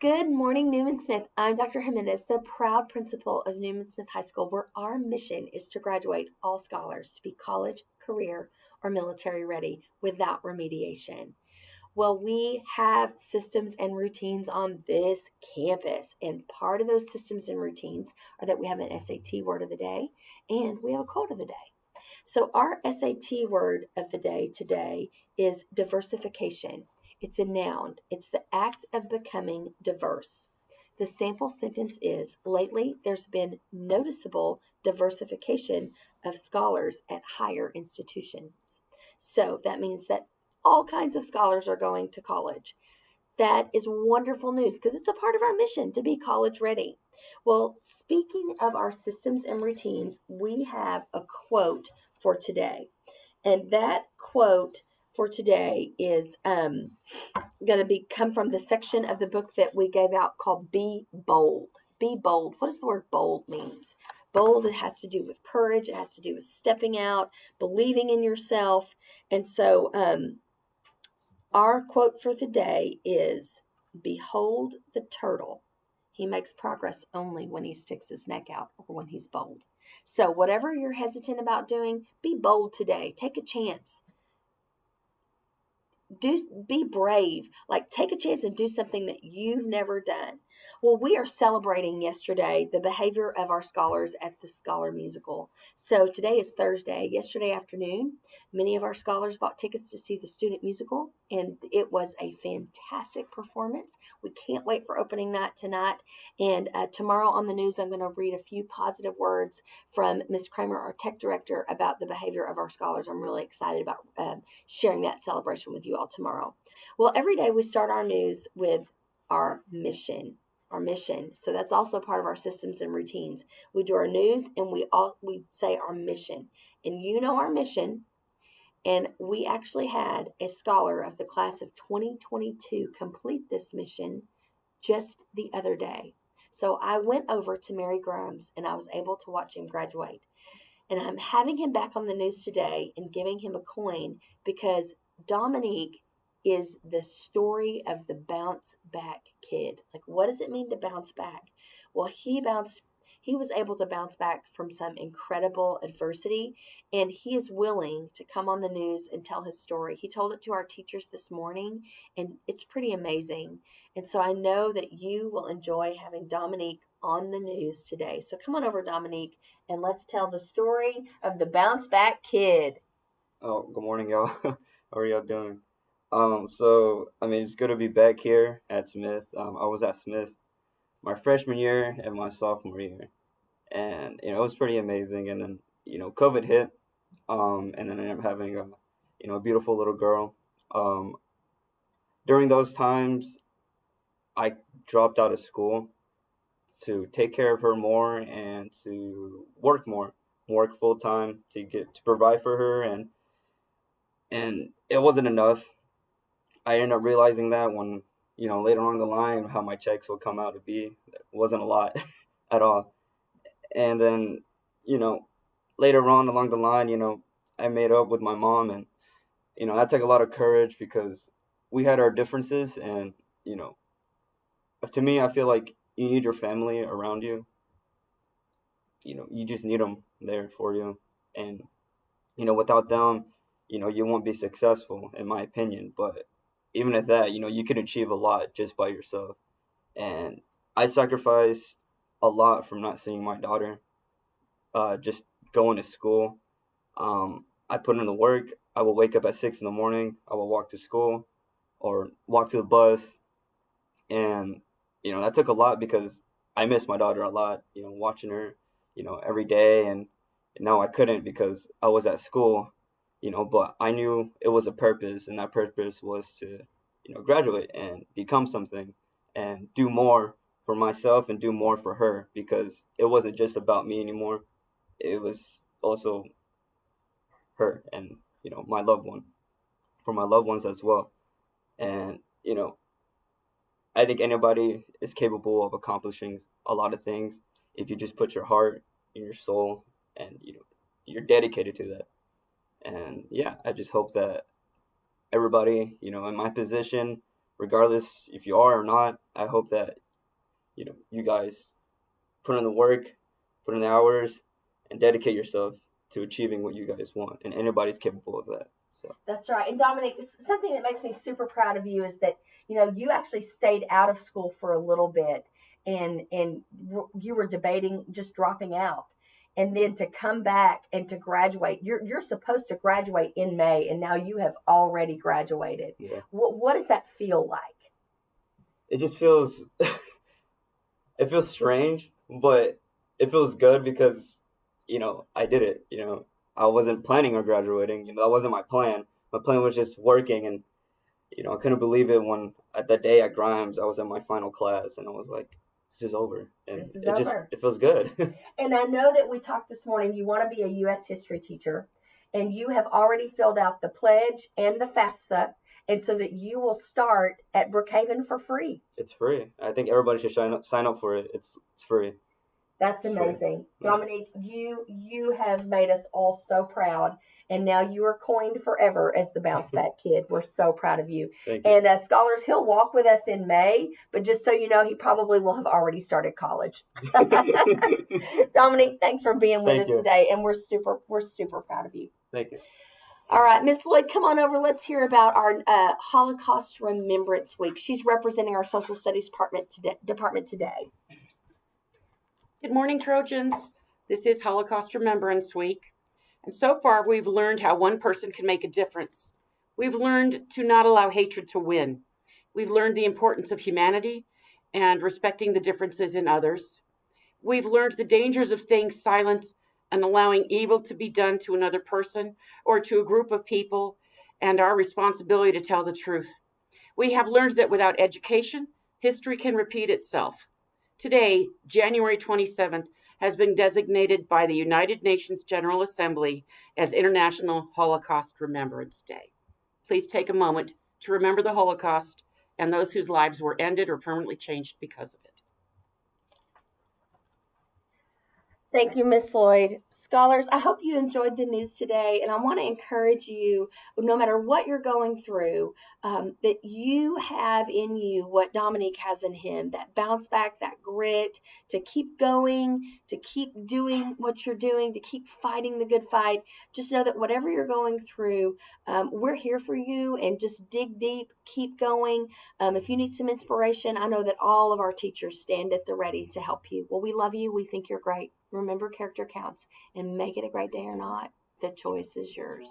Good morning, Newman Smith. I'm Dr. Jimenez, the proud principal of Newman Smith High School, where our mission is to graduate all scholars to be college, career, or military ready without remediation. Well, we have systems and routines on this campus, and part of those systems and routines are that we have an SAT word of the day and we have a quote of the day. So, our SAT word of the day today is diversification. It's a noun, it's the act of becoming diverse. The sample sentence is lately there's been noticeable diversification of scholars at higher institutions. So, that means that all kinds of scholars are going to college. That is wonderful news because it's a part of our mission to be college ready. Well, speaking of our systems and routines, we have a quote for today. And that quote for today is going to be come from the section of the book that we gave out called Be Bold. Be bold. What does the word bold means? Bold, it has to do with courage. It has to do with stepping out, believing in yourself. And so our quote for the day is, "Behold the turtle. He makes progress only when he sticks his neck out or when he's bold." So whatever you're hesitant about doing, be bold today. Take a chance. Be brave. Like, take a chance and do something that you've never done. Well, we are celebrating yesterday the behavior of our scholars at the Scholar Musical. So today is Thursday. Yesterday afternoon, many of our scholars bought tickets to see the student musical, and it was a fantastic performance. We can't wait for opening night tonight. And tomorrow on the news, I'm going to read a few positive words from Miss Kramer, our tech director, about the behavior of our scholars. I'm really excited about sharing that celebration with you all tomorrow. Well, every day we start our news with our mission. Our mission. So that's also part of our systems and routines. We do our news and we say our mission. And you know our mission. And we actually had a scholar of the class of 2022 complete this mission just the other day. So I went over to Mary Grimes and I was able to watch him graduate. And I'm having him back on the news today and giving him a coin because Dominique is the story of the bounce back kid. Like, what does it mean to bounce back? Well, he was able to bounce back from some incredible adversity, and he is willing to come on the news and tell his story. He told it to our teachers this morning, and it's pretty amazing. And so I know that you will enjoy having Dominique on the news today. So come on over, Dominique, and let's tell the story of the bounce back kid. Oh, good morning, y'all. How are y'all doing? It's good to be back here at Smith. I was at Smith my freshman year and my sophomore year, and it was pretty amazing. And then COVID hit, and then I ended up having a beautiful little girl. Um, During those times, I dropped out of school to take care of her more and to work full time to provide for her, and it wasn't enough. I ended up realizing that when, later on the line, how my checks would come out to be. It wasn't a lot at all. And then, you know, later on along the line, I made up with my mom, and, that took a lot of courage because we had our differences. And, you know, to me, I feel like you need your family around you. You just need them there for you. And, without them, you won't be successful, in my opinion. But even at that, you can achieve a lot just by yourself. And I sacrificed a lot from not seeing my daughter, just going to school. I put in the work. I will wake up at 6 in the morning. I will walk to school or walk to the bus. And, that took a lot because I miss my daughter a lot, watching her, every day. And now I couldn't because I was at school, but I knew it was a purpose, and that purpose was to, graduate and become something and do more for myself and do more for her, because it wasn't just about me anymore. It was also her and, my loved one, for my loved ones as well. And, I think anybody is capable of accomplishing a lot of things if you just put your heart and your soul and, you're dedicated to that. And yeah, I just hope that everybody, in my position regardless if you are or not, I hope that you guys put in the work, put in the hours, and dedicate yourself to achieving what you guys want. And anybody's capable of that. So That's right. And Dominique, something that makes me super proud of you is that you actually stayed out of school for a little bit, and you were debating just dropping out, and then to come back and to graduate. You're supposed to graduate in May, and now you have already graduated. yeah, What does that feel like? it just feels it feels strange, but it feels good because I did it. I wasn't planning on graduating. That wasn't my plan. My plan was just working, and I couldn't believe it when at that day at Grimes I was in my final class, and I was like, "This is over," and This is it just over. it feels good. And I know that we talked this morning, you want to be a U.S. history teacher, and you have already filled out the pledge and the FAFSA, and so that you will start at Brookhaven for free. It's free. I think everybody should sign up for it. It's free. That's It's free. amazing. Yeah. Dominique, you have made us all so proud. And now you are coined forever as the Bounce Back Kid. We're so proud of you. Thank you. And Scholars, he'll walk with us in May, but just so you know, he probably will have already started college. Dominique, thanks for being with Thank us you. today, and we're super proud of you. Thank you. All right, Miss Lloyd, come on over. Let's hear about our Holocaust Remembrance Week. She's representing our Social Studies department today. Good morning, Trojans. This is Holocaust Remembrance Week. And so far, we've learned how one person can make a difference. We've learned to not allow hatred to win. We've learned the importance of humanity and respecting the differences in others. We've learned the dangers of staying silent and allowing evil to be done to another person or to a group of people, and our responsibility to tell the truth. We have learned that without education, history can repeat itself. Today, January 27th, has been designated by the United Nations General Assembly as International Holocaust Remembrance Day. Please take a moment to remember the Holocaust and those whose lives were ended or permanently changed because of it. Thank you, Miss Lloyd. Scholars, I hope you enjoyed the news today, and I want to encourage you, no matter what you're going through, that you have in you what Dominique has in him, that bounce back, that grit, to keep going, to keep doing what you're doing, to keep fighting the good fight. Just know that whatever you're going through, we're here for you, and just dig deep, keep going. If you need some inspiration, I know that all of our teachers stand at the ready to help you. Well, we love you. We think you're great. Remember, character counts, and make it a great day or not. The choice is yours.